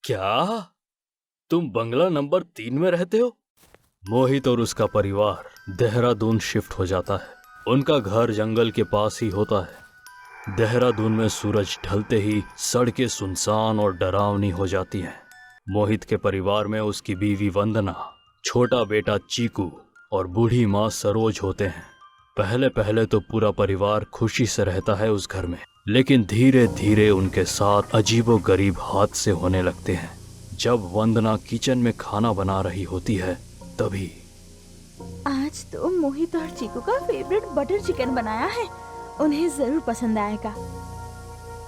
क्या तुम बंगला नंबर 3 में रहते हो? मोहित और उसका परिवार देहरादून शिफ्ट हो जाता है। उनका घर जंगल के पास ही होता है। देहरादून में सूरज ढलते ही सड़कें सुनसान और डरावनी हो जाती हैं। मोहित के परिवार में उसकी बीवी वंदना, छोटा बेटा चीकू और बूढ़ी माँ सरोज होते हैं। पहले पहले तो पूरा परिवार खुशी से रहता है उस घर में, लेकिन धीरे धीरे उनके साथ अजीबोगरीब हादसे होने लगते हैं। जब वंदना किचन में खाना बना रही होती है तभी आज तो मोहित और चीकू का फेवरेट बटर चिकन बनाया है, उन्हें जरूर पसंद आएगा।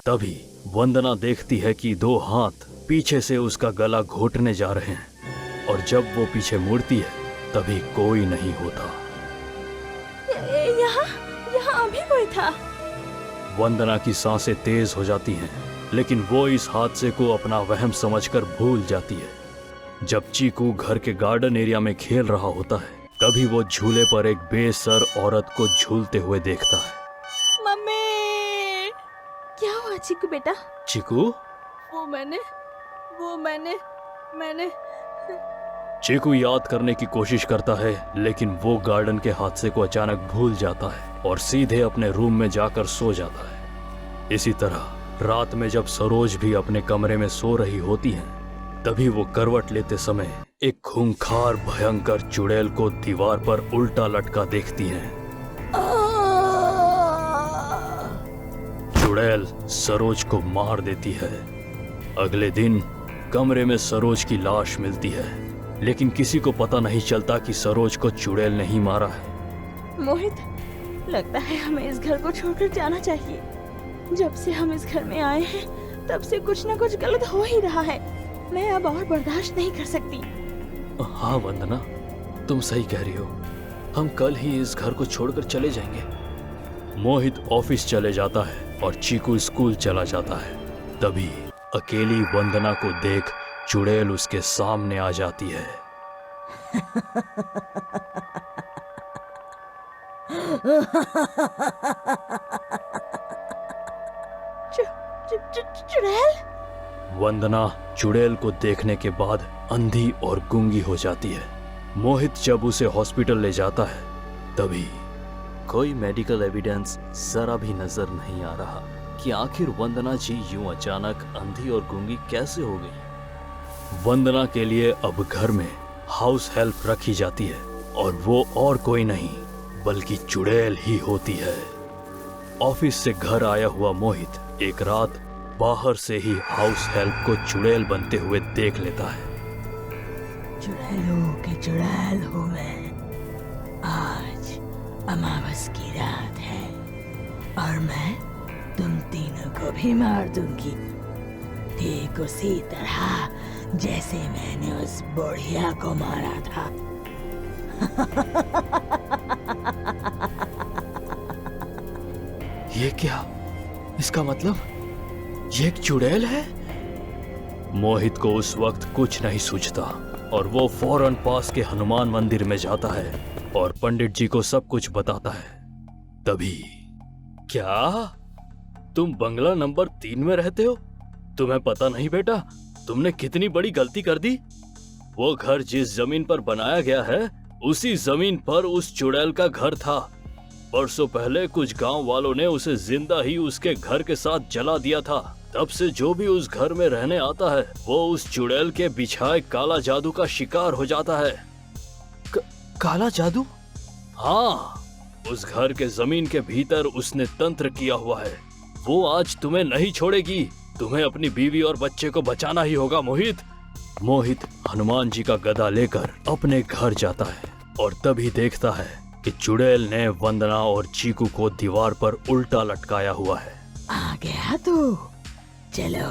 तभी वंदना देखती है कि 2 हाथ पीछे से उसका गला घोटने जा रहे हैं, और जब वो पीछे मुड़ती है तभी कोई नहीं होता। यहाँ अभी कोई था। वंदना की सांसें तेज हो जाती हैं, लेकिन वो इस हादसे को अपना वहम समझकर भूल जाती है। जब चीकू घर के गार्डन एरिया में खेल रहा होता है तभी वो झूले पर एक बेसर औरत को झूलते हुए देखता है। मम्मी, क्या हुआ चीकू बेटा? चीकू? वो मैंने चीकू याद करने की कोशिश करता है, लेकिन वो गार्डन के हादसे को अचानक भूल जाता है और सीधे अपने रूम में जाकर सो जाता है। इसी तरह रात में जब सरोज भी अपने कमरे में सो रही होती है तभी वो करवट लेते समय एक खूंखार भयंकर चुड़ैल को दीवार पर उल्टा लटका देखती हैं। चुड़ैल सरोज को मार देती है। अगले दिन कमरे में सरोज की लाश मिलती है, लेकिन किसी को पता नहीं चलता कि सरोज को चुड़ैल नहीं मारा है। मोहित, लगता है हमें इस घर को छोड़कर जाना चाहिए। जब से हम इस घर में आए हैं तब से कुछ न कुछ गलत हो ही रहा है। मैं अब और बर्दाश्त नहीं कर सकती। हाँ वंदना, तुम सही कह रही हो। हम कल ही इस घर को छोड़कर चले जाएंगे। मोहित ऑफिस चले जाता है और चीकू स्कूल चला जाता है। तभी अकेली वंदना को देख चुड़ैल उसके सामने आ जाती है। चुड़ैल? वंदना चुड़ैल को देखने के बाद अंधी और गूंगी हो जाती है। मोहित जब उसे हॉस्पिटल ले जाता है तभी कोई मेडिकल एविडेंस जरा भी नजर नहीं आ रहा कि आखिर वंदना जी यूं अचानक अंधी और गूंगी कैसे हो गई। वंदना के लिए अब घर में हाउस हेल्प रखी जाती है, और वो और कोई नहीं बल्कि चुड़ैल ही होती है। ऑफिस से घर आया हुआ मोहित एक रात बाहर से ही हाउस हेल्प को चुड़ैल बनते हुए देख लेता है। चुड़ैल हूँ मैं। आज अमावस की रात है और मैं तुम तीनों को भी मार दूंगी, ठीक उसी तरह जैसे मैंने उस बुढ़िया को मारा था। ये क्या? इसका मतलब ये एक चुड़ैल है? मोहित को उस वक्त कुछ नहीं सूझता और वो फौरन पास के हनुमान मंदिर में जाता है और पंडित जी को सब कुछ बताता है। तभी क्या तुम बंगला नंबर 3 में रहते हो? तुम्हें पता नहीं बेटा, तुमने कितनी बड़ी गलती कर दी। वो घर जिस जमीन पर बनाया गया है उसी जमीन पर उस चुड़ैल का घर था। परसों पहले कुछ गांव वालों ने उसे जिंदा ही उसके घर के साथ जला दिया था। तब से जो भी उस घर में रहने आता है वो उस चुड़ैल के बिछाए काला जादू का शिकार हो जाता है। काला जादू? हाँ, उस घर के जमीन के भीतर उसने तंत्र किया हुआ है। वो आज तुम्हें नहीं छोड़ेगी। तुम्हें अपनी बीवी और बच्चे को बचाना ही होगा मोहित। मोहित हनुमान जी का गदा लेकर अपने घर जाता है और तभी देखता है कि चुड़ैल ने वंदना और चीकू को दीवार पर उल्टा लटकाया हुआ है। आ गया तू? चलो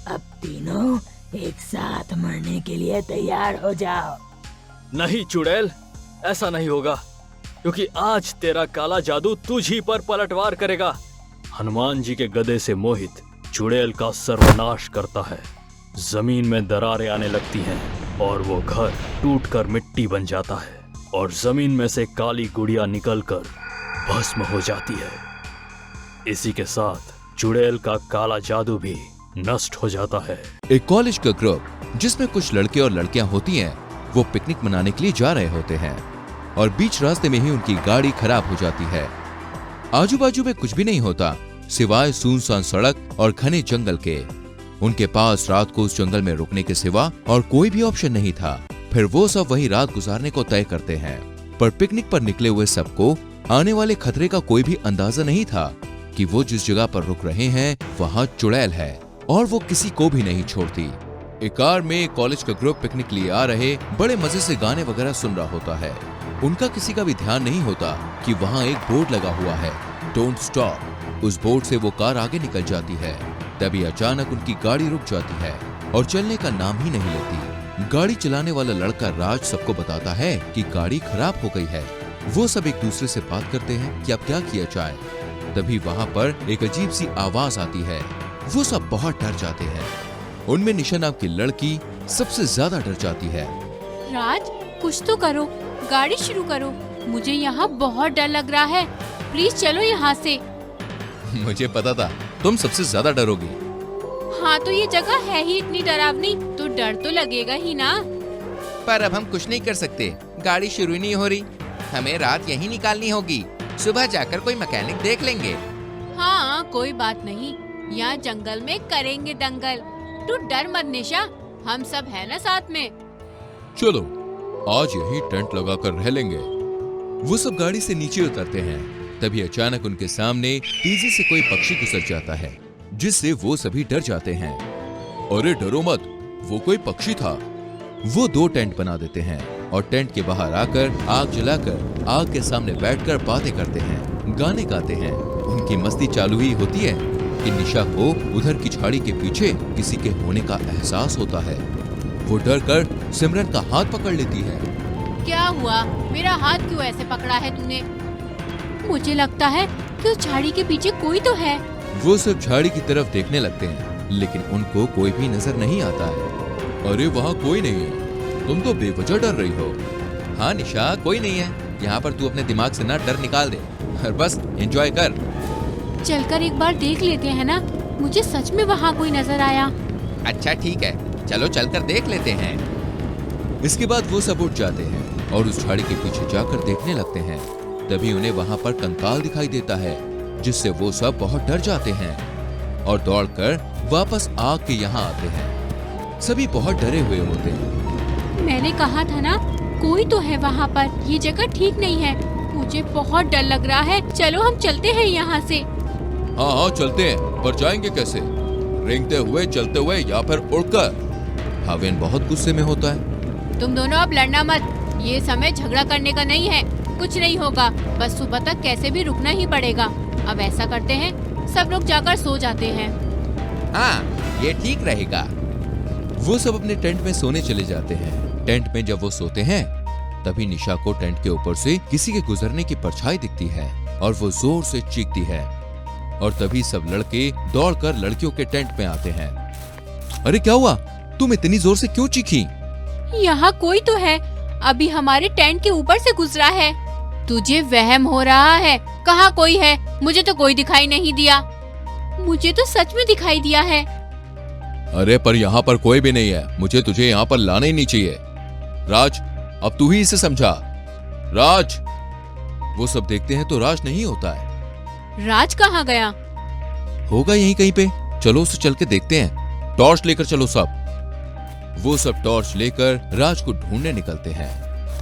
अब तीनों एक साथ मरने के लिए तैयार हो जाओ। नहीं चुड़ैल, ऐसा नहीं होगा, क्योंकि आज तेरा काला जादू तुझ ही पर पलटवार करेगा। हनुमान जी के गदे से मोहित चुड़ैल का सर्वनाश करता है। जमीन में दरारें आने लगती हैं और वो घर टूटकर मिट्टी बन जाता है और जमीन में से काली गुड़िया निकलकर भस्म हो जाती है। इसी के साथ चुड़ैल का काला जादू भी नष्ट हो जाता है। एक कॉलेज का ग्रुप जिसमें कुछ लड़के और लड़कियां होती हैं, वो पिकनिक मनाने के लिए जा रहे होते हैं और बीच रास्ते में ही उनकी गाड़ी खराब हो जाती है। आजू बाजू में कुछ भी नहीं होता सिवाय सुनसान सड़क और घने जंगल के। उनके पास रात को उस जंगल में रुकने के सिवा और कोई भी ऑप्शन नहीं था। फिर वो सब वहीं रात गुजारने को तय करते हैं। पर पिकनिक पर निकले हुए सबको आने वाले खतरे का कोई भी अंदाजा नहीं था कि वो जिस जगह पर रुक रहे हैं वहाँ चुड़ैल है और वो किसी को भी नहीं छोड़ती। एक कार में कॉलेज का ग्रुप पिकनिक लिए आ रहे बड़े मजे से गाने वगैरह सुन रहा होता है। उनका किसी का भी ध्यान नहीं होता कि वहाँ एक बोर्ड लगा हुआ है, डोंट स्टॉप। उस बोर्ड से वो कार आगे निकल जाती है। तभी अचानक उनकी गाड़ी रुक जाती है और चलने का नाम ही नहीं लेती। गाड़ी चलाने वाला लड़का राज सबको बताता है कि गाड़ी खराब हो गई है। वो सब एक दूसरे से बात करते हैं कि अब क्या किया जाए। तभी वहाँ पर एक अजीब सी आवाज आती है। वो सब बहुत डर जाते हैं। उनमें निशा नाम की लड़की सबसे ज्यादा डर जाती है। राज, कुछ तो करो, गाड़ी शुरू करो। मुझे यहाँ बहुत डर लग रहा है, प्लीज चलो यहाँ से। मुझे पता था तुम सबसे ज्यादा डरोगी। हाँ तो ये जगह है ही इतनी डरावनी, तो डर तो लगेगा ही ना। पर अब हम कुछ नहीं कर सकते, गाड़ी शुरू ही नहीं हो रही। हमें रात यहीं निकालनी होगी, सुबह जाकर कोई मैकेनिक देख लेंगे। हाँ कोई बात नहीं, यहाँ जंगल में करेंगे दंगल। तू डर मत निशा, हम सब है ना साथ में। चलो आज यहीं टेंट लगाकर रह लेंगे। वो सब गाड़ी से नीचे उतरते हैं। तभी अचानक उनके सामने तेजी से कोई पक्षी गुजर जाता है, जिससे वो सभी डर जाते हैं। अरे डरो मत, वो कोई पक्षी था। वो 2 टेंट बना देते हैं और टेंट के बाहर आकर आग जलाकर आग के सामने बैठकर बातें करते हैं, गाने गाते हैं। उनकी मस्ती चालू ही होती है कि निशा को उधर की झाड़ी के पीछे किसी के होने का एहसास होता है। वो डर कर सिमरन का हाथ पकड़ लेती है। क्या हुआ, मेरा हाथ क्यों ऐसे पकड़ा है तूने? मुझे लगता है कि उस झाड़ी के पीछे कोई तो है। वो सब झाड़ी की तरफ देखने लगते हैं, लेकिन उनको कोई भी नजर नहीं आता है। अरे वहाँ कोई नहीं है, तुम तो बेवजह डर रही हो। हाँ निशा, कोई नहीं है यहाँ पर, तू अपने दिमाग से ना डर निकाल दे और बस एंजॉय कर। चलकर एक बार देख लेते हैं ना, मुझे सच में वहाँ कोई नजर आया। अच्छा ठीक है, चलो चलकर देख लेते हैं। इसके बाद वो सब उठ जाते हैं और उस झाड़ी के पीछे जाकर देखने लगते हैं। तभी उन्हें वहाँ पर कंकाल दिखाई देता है, जिससे वो सब बहुत डर जाते हैं और दौड़कर वापस आग के यहाँ आते हैं। सभी बहुत डरे हुए होते हैं। मैंने कहा था ना, कोई तो है वहाँ पर, ये जगह ठीक नहीं है। मुझे बहुत डर लग रहा है, चलो हम चलते हैं यहाँ से। हाँ हाँ चलते हैं, पर जाएंगे कैसे? रेंगते हुए, चलते हुए या फिर उड़कर? हावेन बहुत गुस्से में होता है। तुम दोनों अब लड़ना मत, ये समय झगड़ा करने का नहीं है। कुछ नहीं होगा, बस सुबह तक कैसे भी रुकना ही पड़ेगा। अब ऐसा करते हैं, सब लोग जाकर सो जाते हैं। हाँ ये ठीक रहेगा। वो सब अपने टेंट में सोने चले जाते हैं। टेंट में जब वो सोते हैं, तभी निशा को टेंट के ऊपर से किसी के गुजरने की परछाई दिखती है और वो जोर से चीखती है। और तभी सब लड़के दौड़कर लड़कियों के टेंट में आते हैं। अरे क्या हुआ, तुम इतनी जोर से क्यों चीखी? यहाँ कोई तो है, अभी हमारे टेंट के ऊपर से गुजरा है। तुझे वहम हो रहा है, कहाँ कोई है? मुझे तो कोई दिखाई नहीं दिया। मुझे तो सच में दिखाई दिया है। अरे पर यहाँ पर कोई भी नहीं है, मुझे तुझे यहाँ पर लाना ही नहीं चाहिए। राज, अब तू ही इसे समझा। राज। वो सब देखते हैं तो राज नहीं होता है। राज कहाँ गया? होगा यहीं कहीं पे, चलो उसे चल के देखते हैं। टॉर्च लेकर चलो सब। वो सब टॉर्च लेकर राज को ढूंढने निकलते हैं।